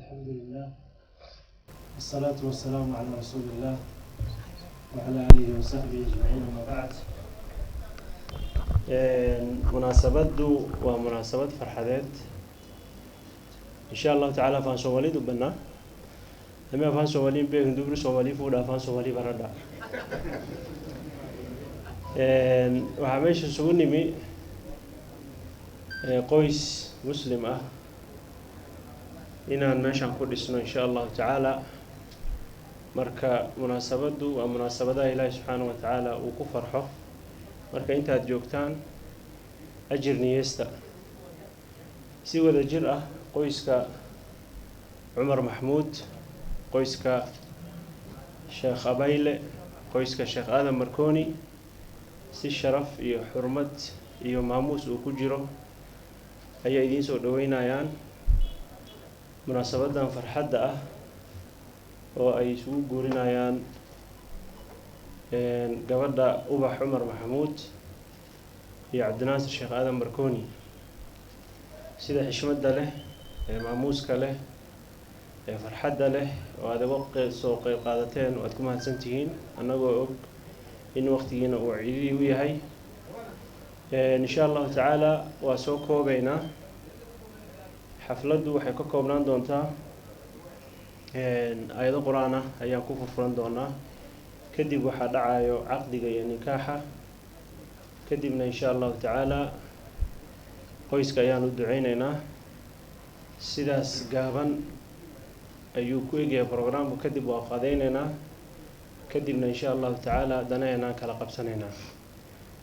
الحمد لله والصلاة والسلام على رسول الله وعلى آله وصحبه أجمعين وما بعد. مناسبة ومناسبة فرحات إن شاء الله تعالى فان سوالي دبنا لما فان سوالي بين دبر سوالي فودا فان سوالي بردا وحماش سوني مي قويس مسلم inaan meeshaan ku dhisno insha allahu tacaala marka munaasabadu waa munaasabadaha ilaahay subxaanahu wa tacaala uu ku farxo marka intaad joogtaan ajir niyeysta si wada jir ah qoyska cumar maxmuud qoyska sheekh abayle qoyska sheekh aadan markooni si sharaf iyo xurmad iyo maamuus uu ku jiro ayaa idiin soo dhaweynayaan munaasabadan farxadda ah oo ay isugu guurinayaan gabadha ubax cumar maxamuud iyo cabdinaasir sheekh aadan markooni sida xishmadda leh ee maamuuska leh ee farxadda leh oo aad uga soo qayb qaadateen oo aad ku mahadsan tihiin annagoo og in waqtigiina uu cididii u yahay insha allahu tacaala waa soo koobaynaa xafladdu waxay ka koobnaan doontaa aayado qur-aan ah ayaan ku furfuran doonaa kadib waxaa dhacayo caqdiga iyo nikaaxa kadibna insha allahu tacaala qoyska ayaan u duceyneynaa sidaas gaaban ayuu ku egyahay programku kadib waa qaadeyneynaa kadibna insha allahu tacaala danaheenaan kala qabsaneynaa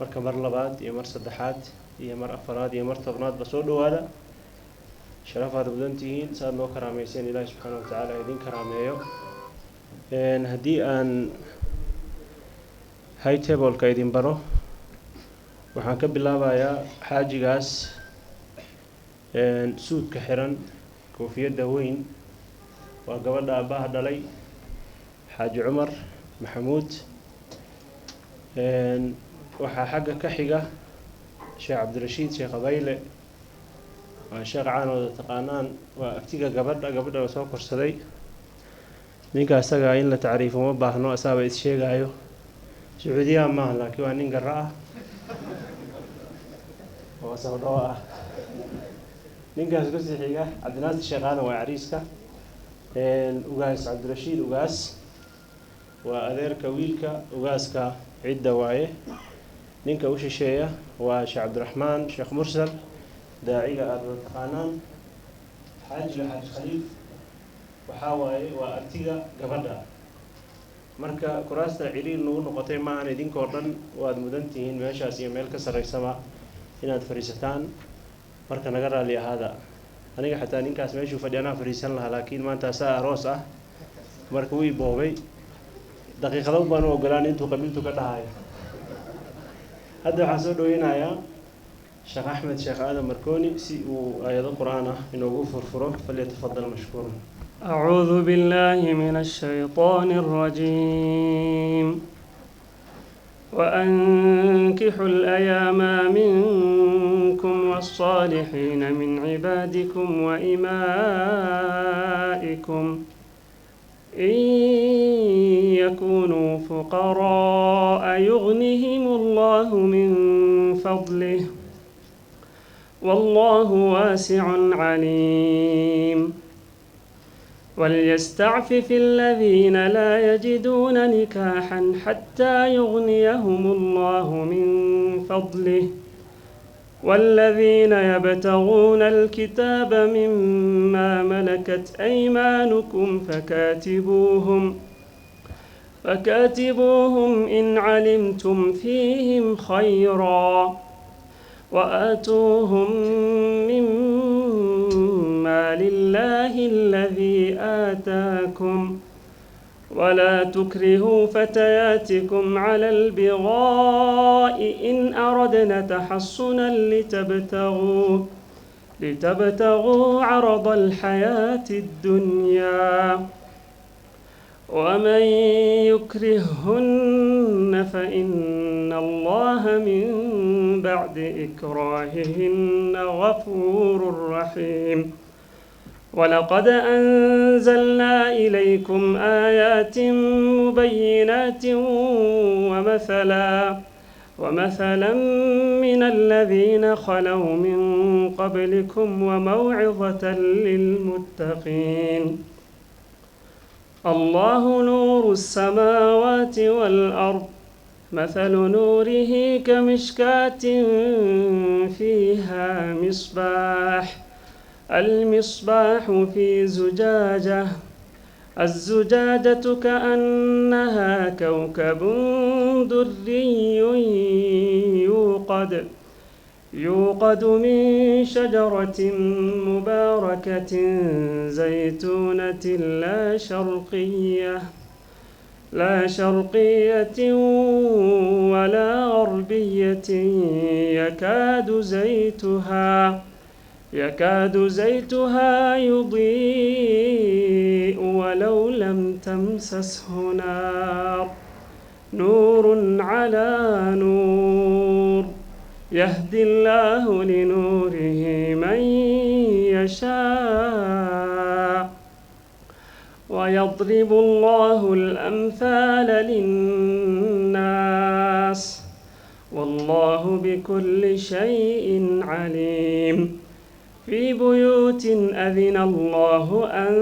marka mar labaad iyo mar saddexaad iyo mar afaraad iyo mar tobnaadba soo dhawaada sharafaad mudan tihiin saad noo karaameyseen ilaahay subxaanahu wa tacaala idin karaameeyo haddii aan high tableka idin baro waxaan ka bilaabayaa xaajigaas suudka xiran koofiyadda weyn waa gabadha aabbaha dhalay xaaji cumar maxamuud waxaa xagga ka xiga sheekh cabdirashiid sheekh abayle waa sheekh caanooda taqaanaan waa agtiga gabadha la soo korsaday ninka asaga in la tacriifo ma baahno asaaba is sheegaayo sacuudiyaha maaha laakiin waa nin garra ah oo sawdhawo ah ninkaas kusii xiga cabdinaasir sheekh aadan waa cariiska ugaas cabdirashiid ugaas waa adeerka wiilka ugaaska cidda waaye ninka u shisheeya waa sheekh cabdiraxmaan sheekh mursal daaciga aada taqaanaan xaajiga xaaji khaliif waxaa waaye waa artiga gabadha marka kuraasta ciriir nagu noqotay maahan idinkoo dhan waad mudan tihiin meeshaas iyo meel ka sarreysaba inaad fadhiisataan marka naga raalli ahaada aniga xataa ninkaas meeshuu fadhi anaa fadhiisan lahaa laakiin maanta asaa aroos ah marka wii boobay daqiiqado baan u ogolaan intuu qabiiltu ka dhahayo hadda waxaan soo dhaweynayaa شيخ أحمد شيخ آدم مركوني آيات القرآن إنه فرفره فليتفضل مشكورا. أعوذ بالله من الشيطان الرجيم وأنكحوا الأيام منكم والصالحين من عبادكم وإمائكم إن يكونوا فقراء يغنهم الله من فضله والله واسع عليم وليستعفف الذين لا يجدون نكاحا حتى يغنيهم الله من فضله والذين يبتغون الكتاب مما ملكت أيمانكم فكاتبوهم إن علمتم فيهم خيرا وآتوهم مما لله الذي آتاكم ولا تكرهوا فتياتكم على البغاء إن أردنا تحصنا لتبتغوا عرض الحياة الدنيا ومن يكرههن فإن الله من بعد إكراههن غفور رحيم ولقد أنزلنا إليكم آيات مبينات ومثلا من الذين خلوا من قبلكم وموعظة للمتقين. الله نور السماوات والأرض، مثل نوره كمشكاة فيها المصباح في زجاجة، الزجاجة كأنها كوكب دري يوقد من شجرة مباركة زيتونة لا شرقية ولا غربية يكاد زيتها يضيء ولو لم تمسسه نار، نور على نور، يهدي الله لنوره من يشاء، ويضرب الله الأمثال للناس، والله بكل شيء عليم. في بيوت أذن الله أن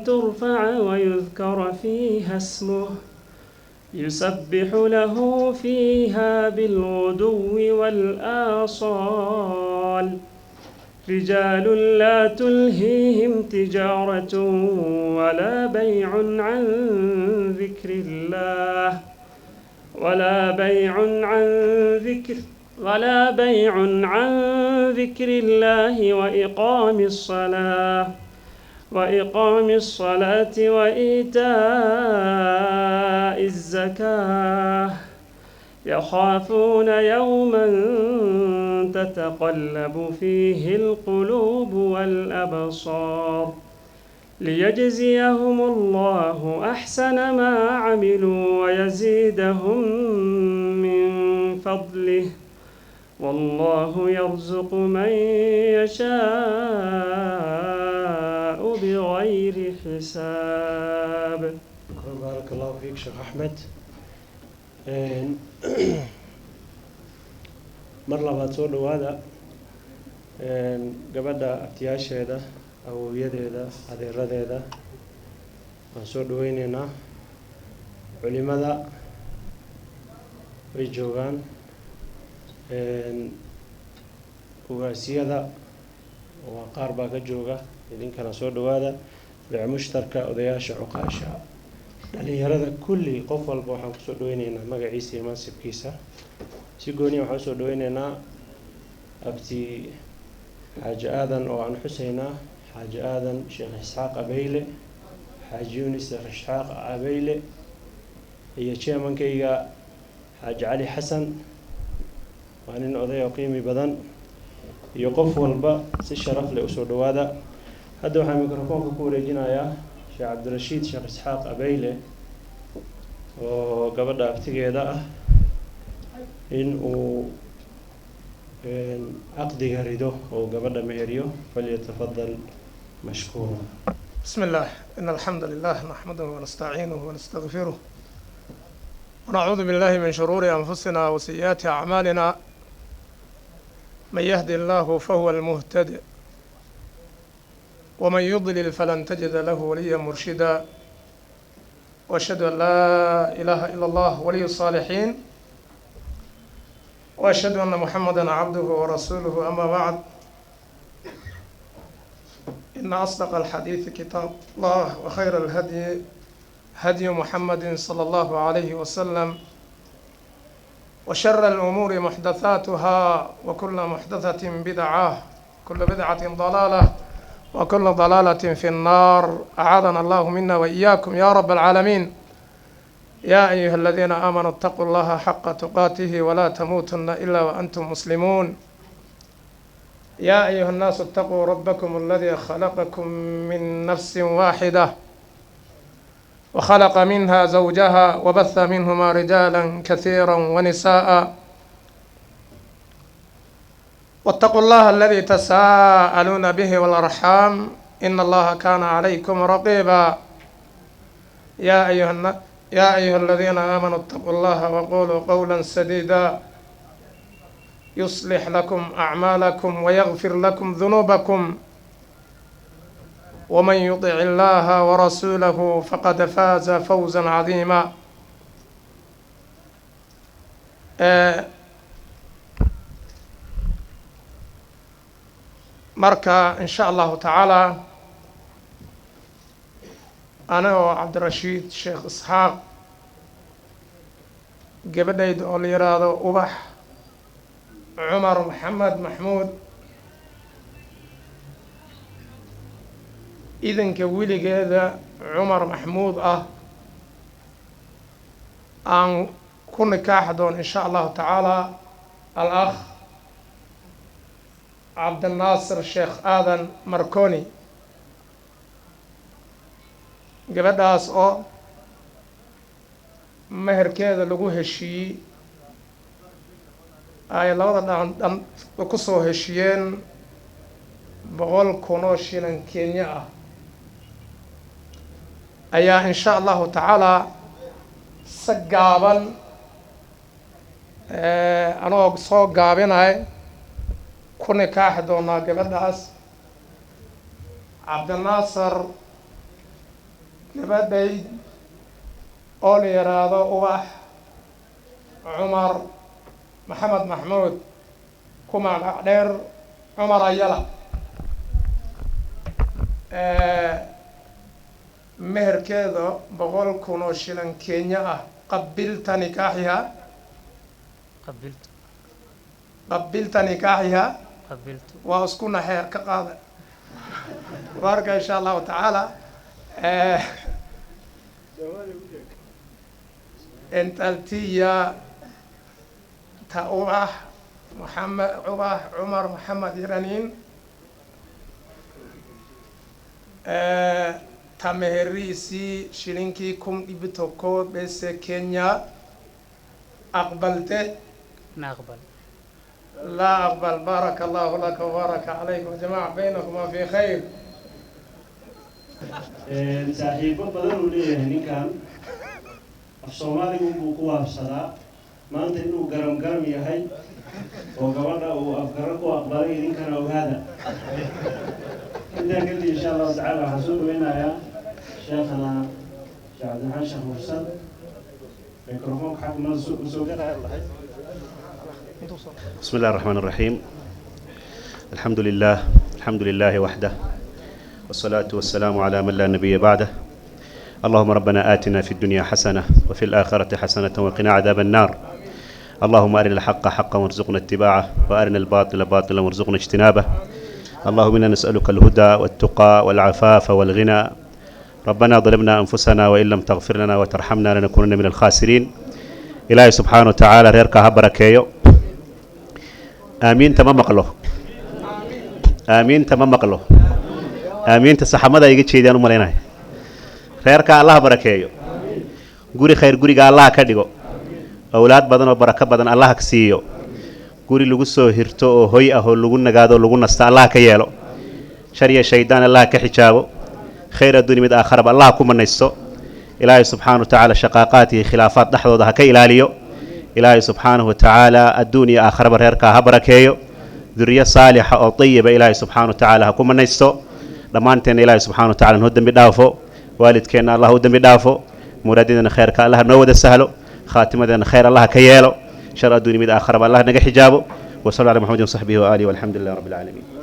ترفع ويذكر فيها اسمه يسبح له فيها بالغدو والآصال، رجال لا تلهيهم تجارة ولا بيع عن ذكر الله وإقام الصلاة وإيتاء الزكاة، يخافون يوما تتقلب فيه القلوب والأبصار، ليجزيهم الله أحسن ما عملوا ويزيدهم من فضله، والله يرزق من يشاء بغير حساب. بارك الله فيك شيخ أحمد. mar labaad soo dhawaada gabadha abtiyaasheeda, awowyadeeda, adeeradeeda waan soo dhaweyneynaa. culimada way joogaan, ugaasiyada waa qaar baa ka jooga, idinkana soo dhawaada. beec mushtarka, odayaasha, cuqaasha, dhalinyarada, kulli qof walba waxaan kusoo dhaweyneynaa magaciisa iyo mansibkiisa. si gooniya waxaan usoo dhaweyneynaa abti xaaji aadan oo aan xuseynaa, xaaji aadan sheekh isxaaq abeyle, xaaji yunis sheekh isxaaq abeyle, iyo chairmankayga xaaji cali xasan, waa nin oday oo qiimi badan, iyo qof walba si sharaf leh usoo dhawaada. hadda waxaan mikrofoonka ku wareejinayaa sheekh cabdirashiid sheekh isxaaq abeyle oo gabadha abtigeeda ah in uu عقدي ريدو وقبل ما يريو فليتفضل مشكورا. بسم الله، إن الحمد لله نحمده ونستعينه ونستغفره ونعوذ بالله من شرور أنفسنا وسيئات أعمالنا، من يهدي الله فهو المهتد ومن يضلل فلن تجد له وليا مرشدا، وأشهد أن لا إله إلا الله ولي الصالحين، وأشهد أن محمدا عبده ورسوله. أما بعد، إن أصدق الحديث كتاب الله، وخير الهدي هدي محمد صلى الله عليه وسلم، وشر الأمور محدثاتها، وكل محدثة بدعة، كل بدعة ضلالة، وكل ضلالة في النار. أعاذنا الله منا وإياكم يا رب العالمين. يا أيها الذين آمنوا اتقوا الله حق تقاته ولا تموتن إلا وأنتم مسلمون. يا أيها الناس اتقوا ربكم الذي خلقكم من نفس واحدة، وخلق منها زوجها، وبث منهما رجالا كثيرا ونساء، واتقوا الله الذي تساءلون به والأرحام، إن الله كان عليكم رقيبا يا أيها الذين آمنوا اتقوا الله وقولوا قولا سديدا يصلح لكم أعمالكم ويغفر لكم ذنوبكم ومن يطع الله ورسوله فقد فاز فوزا عظيما. marka in sha allahu tacaala anagoo cabdirashiid sheekh isxaaq gabadhayda oo la yidhaahdo ubax cumar maxamed maxmuud idanka weligeeda cumar maxmuud ah aan ku nikaaxi doon in sha allahu tacaala al-akh cabdinaasir sheekh aadan marconi gabadhaas oo meherkeeda lagu heshiiyey ay labada dhan ku soo heshiiyeen 100 kun oo shilin Kenya ah ayaa in sha allahu tacaala si gaaban anoo soo gaabinay ku nikaaxi doonaa gabadhaas cabdinaasir gabadhay oo la yidhaahdo ubax cumar maxamed maxmuud ku magac dheer cumar ayala meherkeeda 100 kun oo shilin Kenya ah qabilta nikaaxiha qabilta nikaaxiha waa isku naxeer ka qaada marka in sha allahu tacaala انتلتيا تأوح محمد عباه عمر محمد يرانين تمهريسي شرينكي كم إبتوكو بس كينيا أقبلت نقبل لا أقبل بارك الله لك وبارك عليكم جماعة بينكم في خير saaxiibo badan uu leeyahay ninkan af Soomaaligu buu ku waafsadaa maanta inuu garam yahay oo gabadha uu afgaran ku aqbalay ninkana ogaada inta kadib insha Allah ta'ala waxaan soo dhaweynayaa sheekhana Cabdiraxmaan Sheekh Mursal mikrofoonka xaqnaa soo gaar lahayd. بسم الله الرحمن الرحيم الحمد لله وحده والصلاة والسلام على من لا نبي بعده اللهم ربنا آتنا في الدنيا حسنة وفي الآخرة حسنة وقنا عذاب النار اللهم أرنا الحق حقا وارزقنا اتباعه وأرنا الباطل باطلا وارزقنا اجتنابه اللهم إنا نسألك الهدى والتقى والعفاف والغنى ربنا ظلمنا أنفسنا وإن لم تغفر لنا وترحمنا لنكونن من الخاسرين إلهي سبحانه وتعالى ريرك هبركيو آمين تمام مقله آمين تمام مقله آمين تسحمدا يجي شيء ديانو ملينا خيرك الله بركيه غوري خير غوري الله كدغو أولاد بدن وبركة بدن الله كسيو غوري لغو سو هيرتو هوي أهو لغو نغادو لغو نستا الله كيالو شريع شيطان الله كحجابو خير الدنيا مد آخر الله كمنيسو إلهي سبحانه وتعالى شقاقاته خلافات نحضو ده كإلاليو إلهي سبحانه وتعالى الدنيا آخر برهرك هبركيه ذرية صالحة أو طيبة إلهي سبحانه وتعالى كمنيسو لمانتين إلهي سبحانه وتعالى نهدم بدافو والدكينا الله هدم بدافو مرادنا خيرك الله نود السهلو خاتمنا خير الله كيالو شر الدنيا مد آخر الله نجح حجابه وصلى على محمد وصحبه وآله والحمد لله رب العالمين.